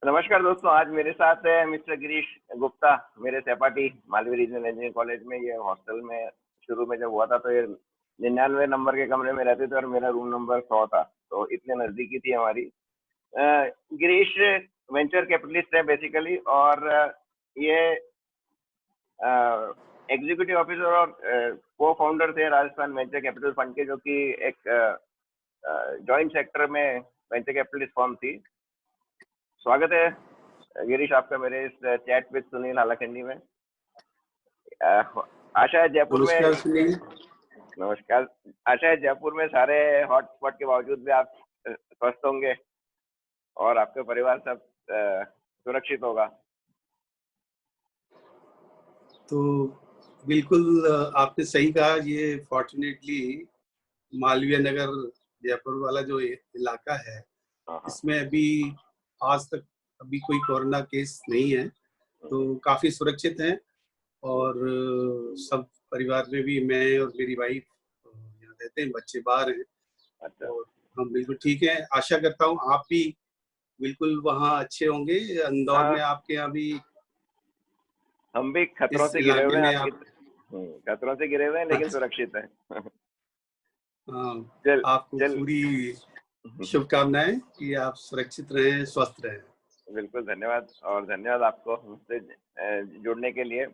नमस्कार दोस्तों, आज मेरे साथ है मिस्टर गिरीश गुप्ता। मेरे सहपाठी मालवीय रीजनल इंजीनियरिंग कॉलेज में ये हॉस्टल में शुरू में जब हुआ था तो ये 99 नंबर के कमरे में रहते थे और मेरा रूम नंबर 100 था, तो इतने नज़दीकी थी हमारी। गिरीश वेंचर कैपिटलिस्ट है बेसिकली, और ये एग्जीक्यूटिव ऑफिसर और को फाउंडर थे राजस्थान वेंचर कैपिटल फंड के, जो कि एक जॉइंट सेक्टर में वेंचर कैपिटलिस्ट फर्म थी। स्वागत है गिरीश आपका मेरे इस चैट विद सुनील हालाखंडी में। आशा है जयपुर में नमस्कार सुनील। नमस्कार। आशा है जयपुर में सारे हॉटस्पॉट के बावजूद भी आप स्वस्थ होंगे और आपका परिवार सब सुरक्षित होगा। तो बिल्कुल आपने सही कहा। ये फॉर्चुनेटली मालवीय नगर जयपुर वाला जो इलाका है, इसमें अभी आज तक अभी कोई कोरोना केस नहीं है, तो काफी सुरक्षित हैं। और सब परिवार में भी मैं और मेरी वाइफ यहाँ रहते हैं, बच्चे बाहर हैं। अच्छा। और हम बिल्कुल ठीक हैं। आशा करता हूँ आप भी बिल्कुल वहाँ अच्छे होंगे। इंदौर में आपके यहाँ भी हम भी खतरों इस से गिरे हुए इलाके हैं में आप खतरों से गिरे हुए हैं, लेकिन सुरक्षित है। आपको पूरी शुभकामनाएं कि आप सुरक्षित रहें, स्वस्थ रहें। बिल्कुल, धन्यवाद, और धन्यवाद आपको हमसे जुड़ने के लिए।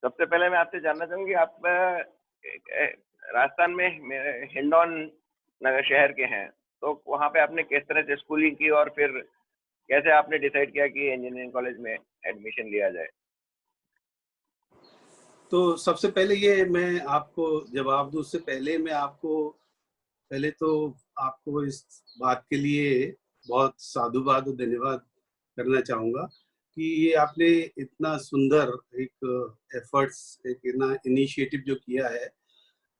सबसे पहले मैं आपसे जानना चाहूँगी, आप राजस्थान में हिंडौन नगर शहर के हैं, तो वहाँ पे आपने किस तरह से स्कूलिंग की और फिर कैसे आपने डिसाइड किया कि इंजीनियरिंग कॉलेज में एडमिशन लिया जाए? तो सबसे पहले ये मैं आपको जवाब दूँ उससे पहले मैं आपको पहले तो आपको इस बात के लिए बहुत साधुवाद और धन्यवाद करना चाहूँगा कि ये आपने इतना सुंदर एक एफर्ट्स, एक इनिशिएटिव जो किया है,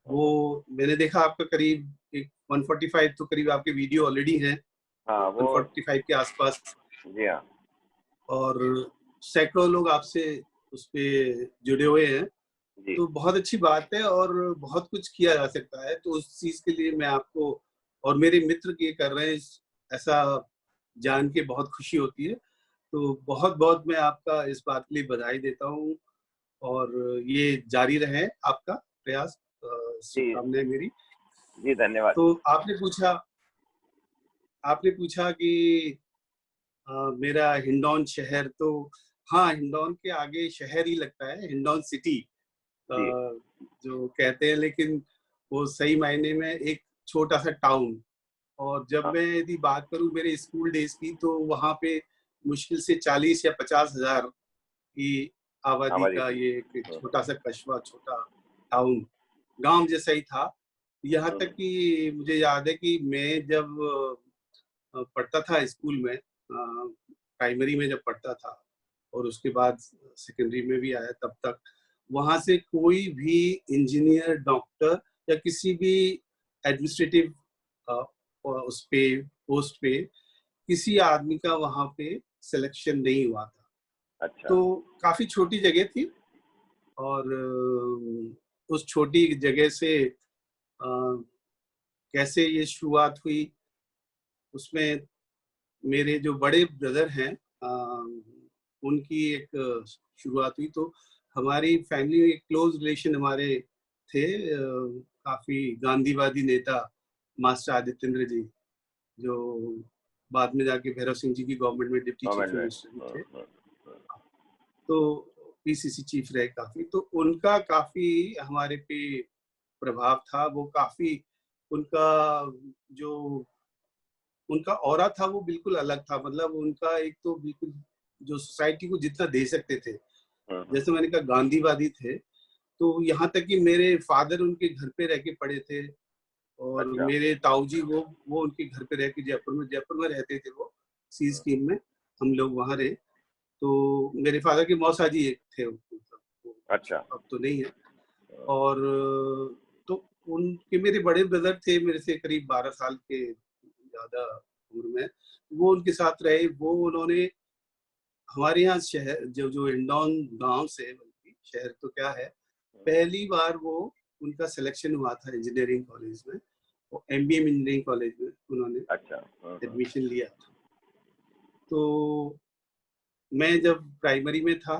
वो मैंने देखा आपका करीब एक 145 तो करीब आपके वीडियो ऑलरेडी हैं। हाँ, वो 145 के आसपास। जी हाँ। और सैकड़ों लोग आपसे उस पे जुड़े हुए हैं, तो बहुत अच्छी बात है और बहुत कुछ किया जा सकता है। तो उस चीज के लिए मैं आपको और मेरे मित्र ये कर रहे हैं, ऐसा जान के बहुत खुशी होती है। तो बहुत बहुत मैं आपका इस बात के लिए बधाई देता हूँ और ये जारी रहे आपका प्रयास। शुभकामनाएं मेरी। जी धन्यवाद। तो आपने पूछा कि मेरा हिंडौन शहर, तो हाँ, हिंडौन के आगे शहर ही लगता है, हिंडौन सिटी जो कहते हैं, लेकिन वो सही मायने में एक छोटा सा टाउन। और जब मैं यदि बात करूं मेरे स्कूल डेज की, तो वहाँ पे मुश्किल से 40 या 50,000 की आबादी का ये एक छोटा सा कस्बा, छोटा टाउन, गांव जैसा ही था। यहाँ तक कि मुझे याद है कि मैं जब पढ़ता था स्कूल में, प्राइमरी में जब पढ़ता था और उसके बाद सेकेंडरी में भी आया, तब तक वहां से कोई भी इंजीनियर, डॉक्टर या किसी भी एडमिनिस्ट्रेटिव उस पे पोस्ट पे किसी आदमी का वहां पे सिलेक्शन नहीं हुआ था। अच्छा। तो काफी छोटी जगह थी और उस छोटी जगह से कैसे ये शुरुआत हुई, उसमें मेरे जो बड़े ब्रदर हैं उनकी एक शुरुआत हुई। तो हमारी फैमिली में एक क्लोज रिलेशन हमारे थे, काफी गांधीवादी नेता मास्टर आदित्येंद्र जी, जो बाद में जाके भैरव सिंह जी की गवर्नमेंट में डिप्टी चीफ मिनिस्टर भी थे, तो पीसीसी चीफ रहे काफी। तो उनका काफी हमारे पे प्रभाव था। वो काफी उनका जो उनका ऑरा था वो बिल्कुल अलग था। मतलब उनका एक तो बिल्कुल जो सोसाइटी को जितना दे सकते थे, जैसे मैंने कहा गांधीवादी थे, तो यहाँ तक कि मेरे फादर उनके घर पे रह के पढ़े थे और मेरे ताऊ जी वो उनके घर पे रह के जयपुर में रहते थे। वो सी स्कीम में हम लोग वहाँ रहे। तो मेरे फादर के मौसा जी एक थे, अच्छा। अब तो नहीं है। और तो उनके मेरे बड़े ब्रदर थे, मेरे से करीब 12 साल के ज्यादा उम्र में, वो उनके साथ रहे। वो उन्होंने हमारे यहाँ शहर जो हिंडौन गांव से, बल्कि शहर तो क्या है, पहली बार वो उनका सिलेक्शन हुआ था इंजीनियरिंग कॉलेज में, वो एमबीए इंजीनियरिंग कॉलेज में उन्होंने एडमिशन लिया था। तो मैं जब प्राइमरी में था,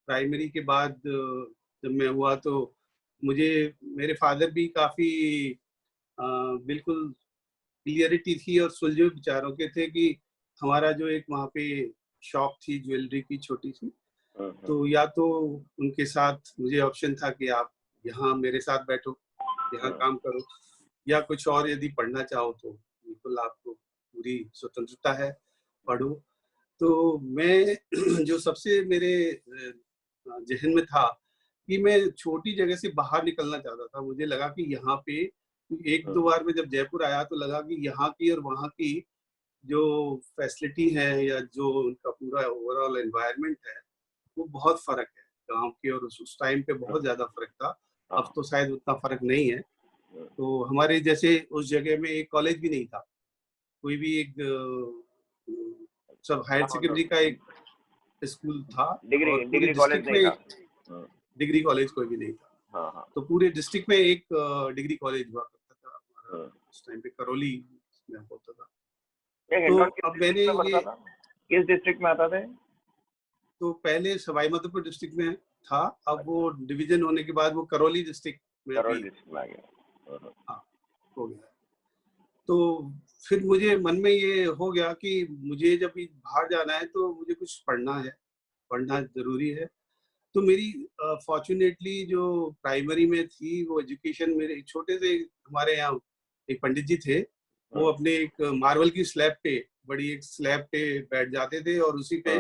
प्राइमरी के बाद जब मैं हुआ तो मुझे मेरे फादर भी काफ़ी बिल्कुल क्लियरिटी थी और सुलझे विचारों के थे कि हमारा जो एक वहाँ पे शॉप थी ज्वेलरी की छोटी सी, तो या तो उनके साथ मुझे ऑप्शन था कि आप यहाँ मेरे साथ बैठो, यहाँ काम करो, या कुछ और यदि पढ़ना चाहो तो बिल्कुल आपको पूरी स्वतंत्रता है, पढ़ो। तो मैं जो सबसे मेरे ज़हन में था कि मैं छोटी जगह से बाहर निकलना चाहता था। मुझे लगा कि यहाँ पे 1-2 बार मैं जब जयपुर आया तो लगा कि यहाँ की और वहाँ की जो फैसिलिटी है या जो उनका पूरा ओवरऑल एनवायरनमेंट है, वो बहुत फ़र्क है। गाँव की और उस टाइम पे बहुत ज़्यादा फ़र्क था। अब तो शायद उतना फ़र्क नहीं है। तो हमारे जैसे उस जगह में एक कॉलेज भी नहीं था। कोई भी एक सब हायर सेकेंडरी का एक स्कूल था और पूरे डिग्री कॉलेज डिस्ट्रिक्ट नहीं में था। डिग्री कॉलेज कोई भी नहीं था। हाँ हाँ। तो पूरे डिस्ट्रिक्ट में एक डिग्री कॉलेज हुआ करता था हमारा, उस टाइम पे करौली में होता था। ये तो हिंडौन किस अब डिस्ट्रिक्ट मैंने में पड़ता ये था? किस डिस्ट्रिक्ट में आता था? तो पहले सवाई माधोपुर डिस्ट्रिक्ट में था, अब वो डिवीजन होने के बाद वो करौली डिस्ट्रिक्ट में अभी करौली डिस्ट्रिक्ट में आ गया। हाँ हो गया। तो फिर मुझे मन में ये हो गया कि मुझे जब बाहर जाना है तो मुझे कुछ पढ़ना है, पढ़ना ज़रूरी है। तो मेरी फॉर्च्यूनेटली जो प्राइमरी में थी वो एजुकेशन मेरे छोटे से हमारे यहाँ एक पंडित जी थे, वो अपने एक मार्बल की स्लैब पे, बड़ी एक स्लैब पे बैठ जाते थे और उसी पे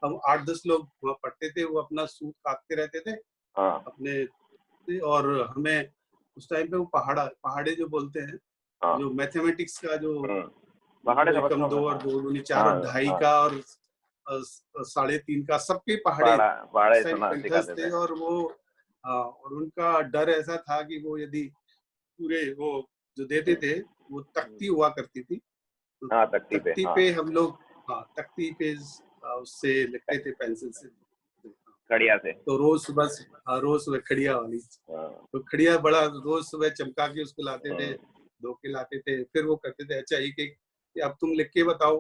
हम 8-10 लोग वहाँ पढ़ते थे। वो अपना सूत काटते रहते थे अपने से, और हमें उस टाइम पे वो पहाड़े जो बोलते हैं, जो मैथमेटिक्स का जो पहाड़े 2 समझता एकम हूँ 2 मैं। और 2 दूनी 4 और हाँ ढाई हाँ। का और 3.5 का सबके पहाड़े पहाड़े उस टाइम सुना कंठस्थ सिखाते थे। थे। और वो और उनका डर ऐसा था कि वो यदि पूरे वो जो देते थे वो तख्ती हुआ करती थी, तो हाँ, तख्ती पे। तख्ती हाँ, पे हम लोग तख्ती पे उससे लिखते थे पेंसिल से। खड़िया से। तो रोज सुबह खड़िया वाली, हाँ, तो खड़िया बड़ा रोज सुबह चमका के उसको लाते थे, धो के लाते थे। फिर वो करते थे अच्छा एक एक कि अब तुम लिख के बताओ।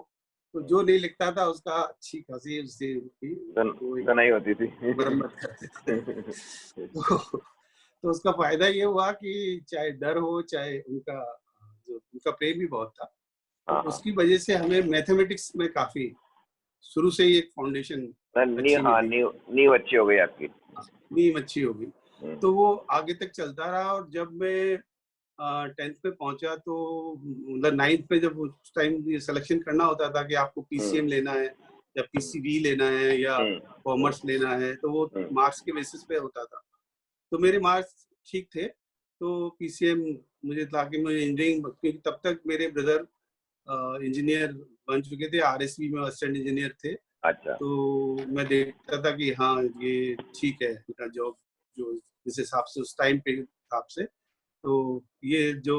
तो जो नहीं लिखता था उसका अच्छी खासी उससे वो एक नहीं होती थी। मरम्मत करते थे। तो उसका फायदा ये हुआ कि चाहे डर हो चाहे उनका जो उनका प्रेम भी बहुत था, तो हाँ हाँ। उसकी वजह से हमें मैथमेटिक्स में काफी शुरू से ही एक फाउंडेशन अच्छी हाँ, मिली, नींव अच्छी हो गई आपकी। नींव अच्छी हो गई। तो वो आगे तक चलता रहा। और जब मैं 10th में पहुंचा तो मतलब 9th में जब उस टाइम ये सिलेक्शन करना होता था कि आपको पीसीएम लेना है या पीसीबी लेना है या कॉमर्स लेना है, तो वो मार्क्स के बेसिस पे होता था। तो मेरे मार्क्स ठीक थे तो पीसीएम मुझे था कि मैं इंजीनियरिंग, क्योंकि तब तक मेरे ब्रदर इंजीनियर बन चुके थे, आरएसबी में असिस्टेंट इंजीनियर थे। अच्छा। तो मैं देखता था कि हाँ ये ठीक है इनका जॉब जो जिस हिसाब से उस टाइम पे हिसाब से। तो ये जो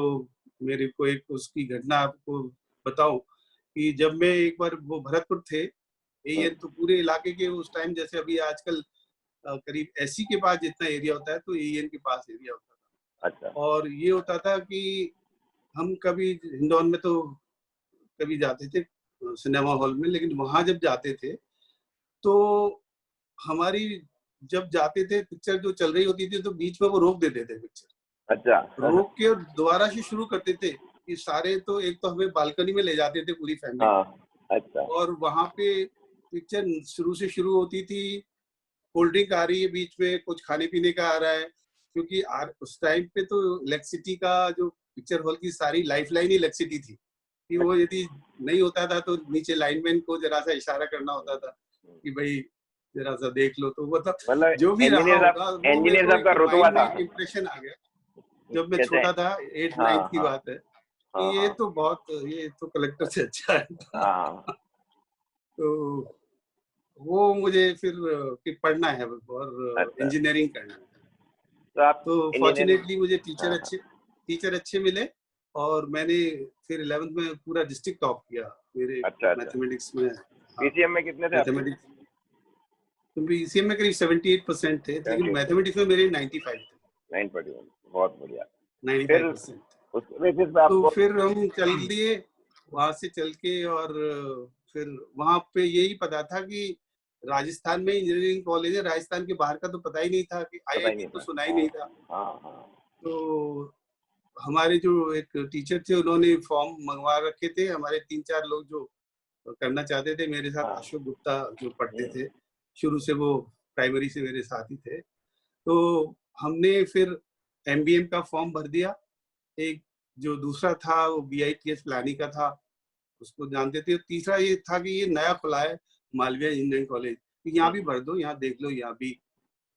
मेरे को एक उसकी घटना आपको बताऊं कि जब मैं एक बार वो भरतपुर थे एएन, तो पूरे इलाके के उस टाइम जैसे अभी आजकल करीब एसी के पास जितना एरिया होता है तो एएन के पास एरिया होता था। अच्छा। और ये होता था कि हम कभी हिंडौन में तो कभी जाते थे सिनेमा हॉल में, लेकिन वहां जब जाते थे तो हमारी जब जाते थे पिक्चर जो चल रही होती थी तो बीच में वो रोक देते थे पिक्चर, अच्छा। रोक के और दोबारा से शुरू करते थे कि सारे। तो एक तो हमें बालकनी में ले जाते थे पूरी फैमिली हाँ। अच्छा। और वहां पे पिक्चर शुरू से शुरू होती थी, कोल्ड ड्रिंक आ रही है बीच में, कुछ खाने पीने का आ रहा है, क्योंकि उस टाइम पे तो इलेक्ट्रिसिटी का जो पिक्चर हॉल की सारी लाइफ लाइन ही इलेक्ट्रिसिटी थी कि वो यदि नहीं होता था तो नीचे लाइनमैन को जरा सा इशारा करना होता था कि भाई जरा सा देख लो। तो मतलब जो भी रहा होगा वो मेरे इंजीनियर को साहब का एक रुतबा माइंड में था। एक इम्प्रेशन आ गया जब मैं कहते हैं। छोटा था, 8th-9th हाँ की हाँ बात है हाँ कि हाँ ये तो कलेक्टर से अच्छा है। हाँ। तो वो मुझे फिर कि पढ़ना है और अच्छा, इंजीनियरिंग करना है। तो आप तो इंजीनियर। फॉर्चुनेटली मुझे हाँ हाँ। टीचर अच्छे मिले और मैंने फिर 11th में पूरा डिस्ट्रिक्ट टॉप किया मेरे अच्छा अच्छा। मैथमेटिक्स में। हाँ, पीसीएम में कितने थे आपके? मैथमेटिक्स तो बीसीएम में करीब 78% थे, लेकिन 78। मैथमेटिक्स में मेरे 95 थे, 941। बहुत बढ़िया। फिर 95%। उसके बेसिस पे तो आपको। फिर हम चल दिए वहां से चल के और फिर वहां पे यही पता था कि राजस्थान में इंजीनियरिंग कॉलेज है, राजस्थान के बाहर का तो पता ही नहीं था, कि पता ही आईआईटी नहीं तो था। सुना ही हाँ नहीं था। हाँ हाँ। तो हमारे जो एक टीचर थे उन्होंने फॉर्म मंगवा रखे थे, हमारे 3-4 लोग जो करना चाहते थे मेरे साथ, हाँ। अशोक गुप्ता जो पढ़ते हम्म, थे, शुरू से वो प्राइमरी से मेरे साथ ही थे। तो हमने फिर एमबीएम का फॉर्म भर दिया। एक जो दूसरा था वो बीआईटीएस प्लानी का था, उसको जानते थे। तीसरा ये था कि ये नया खुला है मालवीय इंजीनियरिंग कॉलेज, तो यहाँ भी भर दो, यहाँ देख लो, यहाँ भी।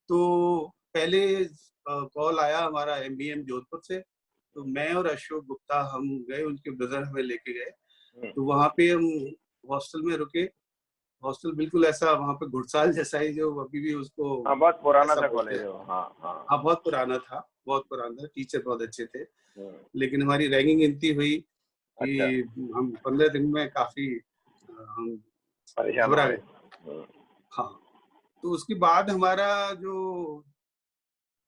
तो पहले कॉल आया हमारा एमबीएम जोधपुर से, तो मैं और अशोक गुप्ता हम गए, उनके ब्रदर हमें लेके गए। तो वहाँ पे हम हॉस्टल में रुके। हॉस्टल बिल्कुल ऐसा वहाँ पे घुड़साल जैसा ही, जो अभी भी उसको हाँ, बहुत पुराना ऐसा सा बोलते कॉलेज हैं। है वो। हाँ हाँ। हाँ, बहुत पुराना था, बहुत पुराना था। टीचर बहुत अच्छे थे, हम्म, लेकिन हमारी रैगिंग इतनी हुई अच्छा, कि हम 15 दिन में काफी हम परेशान हो घबरा गए। गए। हाँ, तो उसके बाद हमारा जो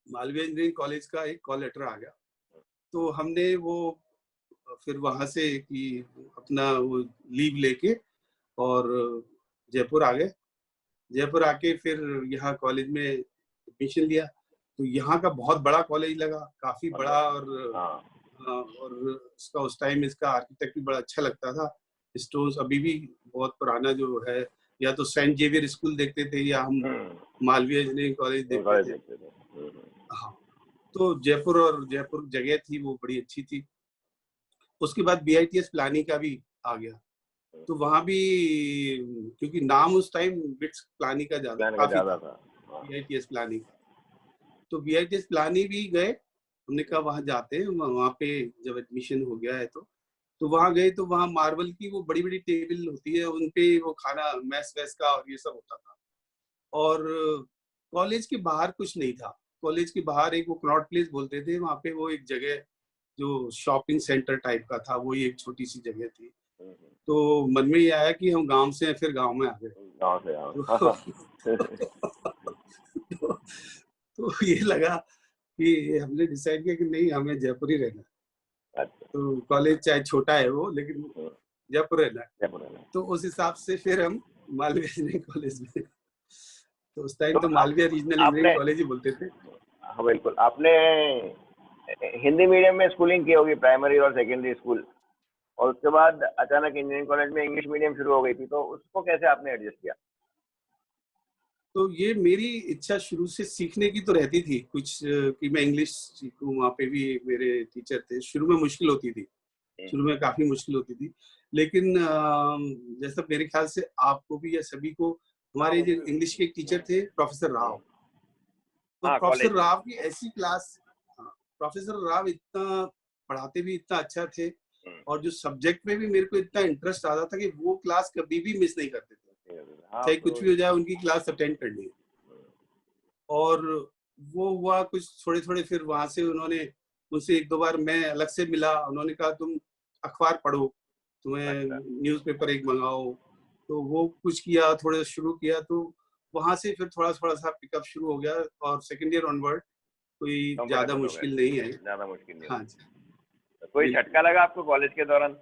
मालवीय इंजीनियरिंग कॉलेज का एक कॉल लेटर आ गया, तो हमने वो फिर वहां से कि अपना वो लीव लेके और जयपुर आ गए। जयपुर आके फिर यहाँ कॉलेज में एडमिशन लिया। तो यहाँ का बहुत बड़ा कॉलेज लगा, काफी बड़ा। मतलब और हाँ। और इसका उस टाइम इसका आर्किटेक्ट भी बड़ा अच्छा लगता था। स्टोन्स अभी भी बहुत पुराना जो है, या तो सेंट जेवियर स्कूल देखते थे, या हम मालवीय इंजीनियरिंग कॉलेज देखते कॉलेज थे। देखते थे। हाँ, तो जयपुर, और जयपुर जगह थी वो बड़ी अच्छी थी। उसके बाद बीआईटीएस प्लानिंग का भी आ गया, तो वहां भी क्योंकि नाम उस टाइम बिट्स प्लानिंग का ज्यादा प्लान का काफी ज्यादा था, था। हाँ। बीआईटीएस प्लानिंग का। तो बीआईटीएस प्लानिंग भी गए, हमने कहा वहां जाते हैं। वहां पे जब एडमिशन हो गया है तो वहां गए, तो वहां मार्बल की वो बड़ी बड़ी टेबल होती है, उनपे वो खाना मैस वैस का और ये सब होता था। और कॉलेज के बाहर कुछ नहीं था। कॉलेज के बाहर एक वो कनॉट प्लेस बोलते थे, वहां पे वो एक जगह जो शॉपिंग सेंटर टाइप का था, वो एक छोटी सी जगह थी। तो मन में ये आया कि हम गांव से हैं, फिर गांव में आ गए। गाँव से हाँ। तो, तो, तो ये लगा कि हमने डिसाइड किया कि नहीं, हमें जयपुर ही रहना है। अच्छा। तो कॉलेज चाहे छोटा है वो, लेकिन जयपुर रहना है। जयपुर में। तो उस हिसाब से फिर हम मालवीय इंजीनियरिंग कॉलेज में, तो उस टाइम तो तो मालवीय रीजनल आपने, इंजीनियरिंग कॉलेज ही बोलते थे। हाँ बिल्कुल, आपने हिंदी मीडियम में स्कूलिंग की होगी, प्राइमरी और सेकेंडरी स्कूल, और उसके बाद अचानक इंजीनियरिंग कॉलेज में इंग्लिश मीडियम शुरू हो गई थी, तो उसको कैसे आपने एडजस्ट किया? तो ये मेरी इच्छा शुरू से सीखने की तो रहती थी कुछ, कि मैं इंग्लिश सीखूं। वहाँ पे भी मेरे टीचर थे, शुरू में मुश्किल होती थी, शुरू में काफी मुश्किल होती थी। लेकिन जैसा मेरे ख्याल से आपको भी या सभी को, हाँ हमारे मुझे जो इंग्लिश के टीचर थे प्रोफेसर राव, तो हाँ प्रोफेसर कॉलेज में। राव की ऐसी क्लास, हाँ, प्रोफेसर राव इतना पढ़ाते भी इतना अच्छा थे, और जो सब्जेक्ट में भी मेरे को इतना इंटरेस्ट आता था कि वो क्लास कभी भी मिस नहीं करते थे, हाँ चाहे तो कुछ भी हो जाए उनकी क्लास अटेंड करनी है। और वो हुआ कुछ थोड़े थोड़े, फिर वहां से उन्होंने, उनसे एक दो बार मैं अलग से मिला, उन्होंने कहा तुम अखबार पढ़ो, तुम्हें अच्छा। न्यूज़पेपर एक मंगाओ। तो वो कुछ किया, थोड़ा शुरू किया, तो वहां से फिर थोड़ा थोड़ा सा पिकअप शुरू हो गया। और सेकेंड ईयर ऑनवर्ड कोई ज्यादा कंफर्टेबल हो गए, मुश्किल नहीं आई। ज्यादा मुश्किल नहीं हाँ हुई। जी, तो कोई बिल्कुल। झटका लगा आपको कॉलेज के दौरान?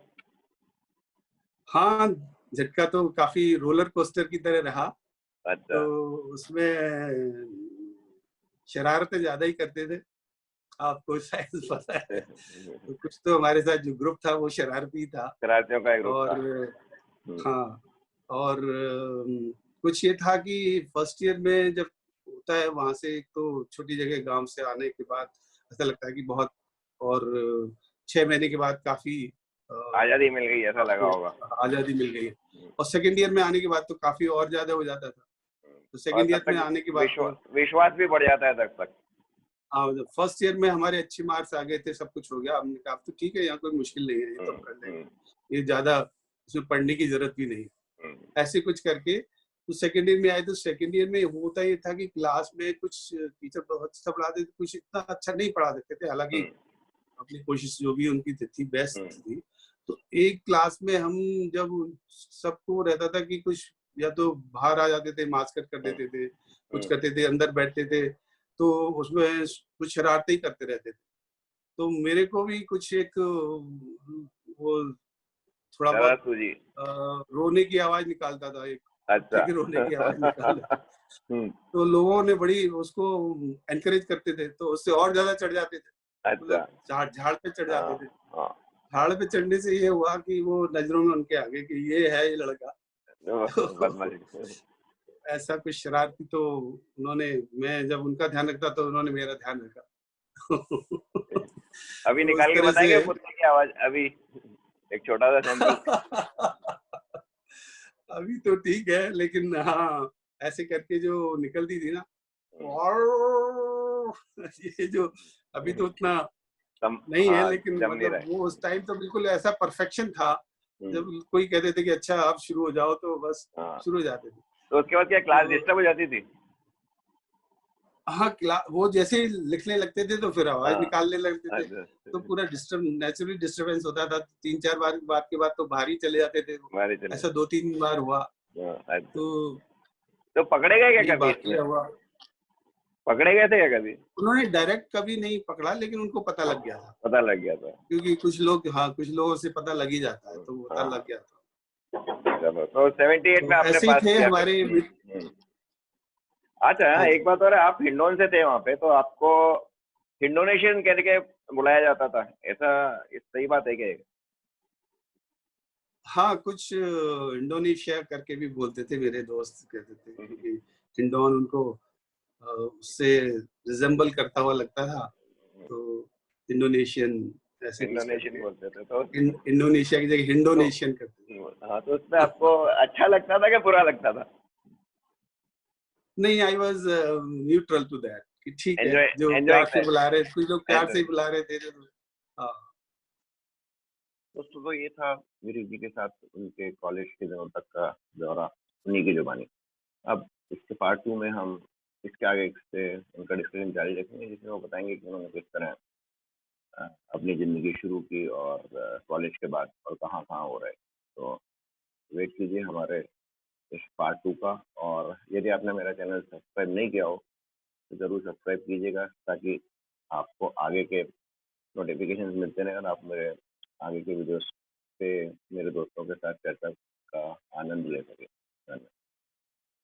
हाँ, झटका तो काफी रोलर कोस्टर की तरह रहा। अच्छा। तो उसमें शरारतें ज्यादा ही करते थे, आपको शायद पता है। तो कुछ तो हमारे साथ जो ग्रुप था वो शरारती था। शरारतियों का एक ग्रुप था। और हाँ, और कुछ ये था कि फर्स्ट ईयर में जब होता है, वहां से एक तो छोटी जगह गांव से आने के बाद ऐसा लगता है कि बहुत, और 6 महीने के बाद काफी आजादी मिल गई ऐसा लगा आपको होगा। आजादी मिल गई है। और सेकेंड ईयर में आने के बाद तो काफी और ज्यादा हो जाता था। तो और सेकेंड तब ईयर में तक आने के बाद तो विश्वास भी बढ़ जाता है तब तक। फर्स्ट ईयर में हमारे अच्छे मार्क्स आ गए थे, सब कुछ हो गया। हमने कहा अब तो ठीक है, यहाँ कोई मुश्किल नहीं है, ये तो हम कर लेंगे, ये ज्यादा उसमें पढ़ने की जरूरत भी नहीं है, ऐसे कुछ करके। तो सेकेंड ईयर में आए, तो सेकेंड ईयर में होता ये था कि क्लास में कुछ टीचर बहुत अच्छा पढ़ाते थे, कुछ इतना अच्छा नहीं पढ़ा सकते थे, हालांकि अपनी कोशिश जो भी उनकी थी बेस्ट थी। तो एक क्लास में हम जब सबको रहता था कि कुछ या तो बाहर आ जाते थे, मास्क कट कर देते थे, कुछ करते थे, अंदर बैठते थे, तो उसमें कुछ शरारतें ही करते रहते थे। तो मेरे को भी कुछ एक वो थोड़ा शरारत बहुत सूझी। रोने की आवाज निकालता था, एक अच्छा। कुत्ते के रोने की आवाज निकालता था। हम्म, तो लोगों ने बड़ी उसको एनकरेज करते थे, तो उससे और ज्यादा चढ़ जाते थे, अच्छा। मतलब झाड़ झाड़ पे चढ़ हाँ, जाते थे। हाँ। झाड़ पे चढ़ने से ये हुआ कि वो नजरों में उनके आगे कि ये है ये लड़का। तो बदमाशी। ऐसा कुछ शरारती तो उन्होंने, मैं जब उनका ध्यान रखता तो उन्होंने मेरा ध्यान रखा। अभी तो इस निकाल के तरह से बताएंगे कुत्ते की आवाज अभी, एक छोटा सा सैंपल। अभी तो ठीक है, लेकिन हाँ, ऐसे करके जो निकलती थी ना, और ये जो अभी तो उतना नहीं है, हाँ, लेकिन जम नहीं मतलब रहा वो उस टाइम तो बिल्कुल ऐसा परफेक्शन था। है। जब कोई कहते थे कि अच्छा आप शुरू हो जाओ, तो बस हाँ, शुरू हो जाते थे। तो उसके बाद क्या क्लास तो डिस्टर्ब हो जाती थी? हाँ, वो जैसे ही लिखने लगते थे तो फिर आवाज हाँ। निकालने लगते थे, अच्छा। तो पूरा डिस्टर्ब, नेचुरली डिस्टर्बेंस होता था। 3-4 बार के बाद तो बाहर ही चले जाते थे। हमारे चले। ऐसा 2-3 बार हुआ। हाँ, अच्छा। तो तो पकड़े गए ये क्या कभी इसमें? वाकया हुआ। पकड़े गए थे क्या कभी? उन्होंने डायरेक्ट कभी नहीं पकड़ा, लेकिन उनको पता हाँ, लग गया था, पता लग गया था। क्योंकि कुछ लोग, हाँ, कुछ लोगों से पता लग ही जाता है, तो पता हाँ, लग गया था। चलो तो 78 में तो आपने ऐसे ही पास थे किया फिर। हमारे अच्छा, हाँ एक जी। बात और है, आप हिंडोन से थे वहाँ पे, तो आपको हिंडोनेशियन कह के बुलाया जाता था, ऐसा सही बात है क्या ये? हाँ, कुछ इंडोनेशिया करके भी बोलते थे, मेरे दोस्त कहते थे, क्योंकि हिंडोन उनको उससे रिजेंबल करता हुआ लगता था, तो इंडोनेशियन ऐसे कुछ इंडोनेशियन करके बोलते थे तो इंडोनेशिया की जगह तो हिंडोनेशियन करते हाँ, तो उसमें थे। आपको अच्छा लगता था कि बुरा लगता था? नहीं, I was neutral to that, कि ठीक है, एंजॉय जो एंजॉय प्यार से बुला रहे, कुछ लोग प्यार से एंजॉय। ही बुला रहे थे, तो हाँ। दोस्तों, तो ये था गिरीश जी के साथ उनके कॉलेज के दिनों तक का दौरा, उन्हीं की जुबानी। अब इसके पार्ट 2 में हम इसके आगे से उनका डिस्कशन जारी रखेंगे, जिसमें वो बताएंगे कि उन्होंने किस तरह अपनी ज़िंदगी शुरू की और कॉलेज के बाद और कहाँ-कहाँ हो रहे। तो वेट कीजिए हमारे इस पार्ट 2 का, और यदि आपने मेरा चैनल सब्सक्राइब नहीं किया हो, तो ज़रूर सब्सक्राइब कीजिएगा, ताकि आपको आगे के नोटिफिकेशंस मिलते रहें और आप मेरे आगे के वीडियोस पे मेरे दोस्तों के साथ चर्चा का आनंद ले सकें। धन्यवाद।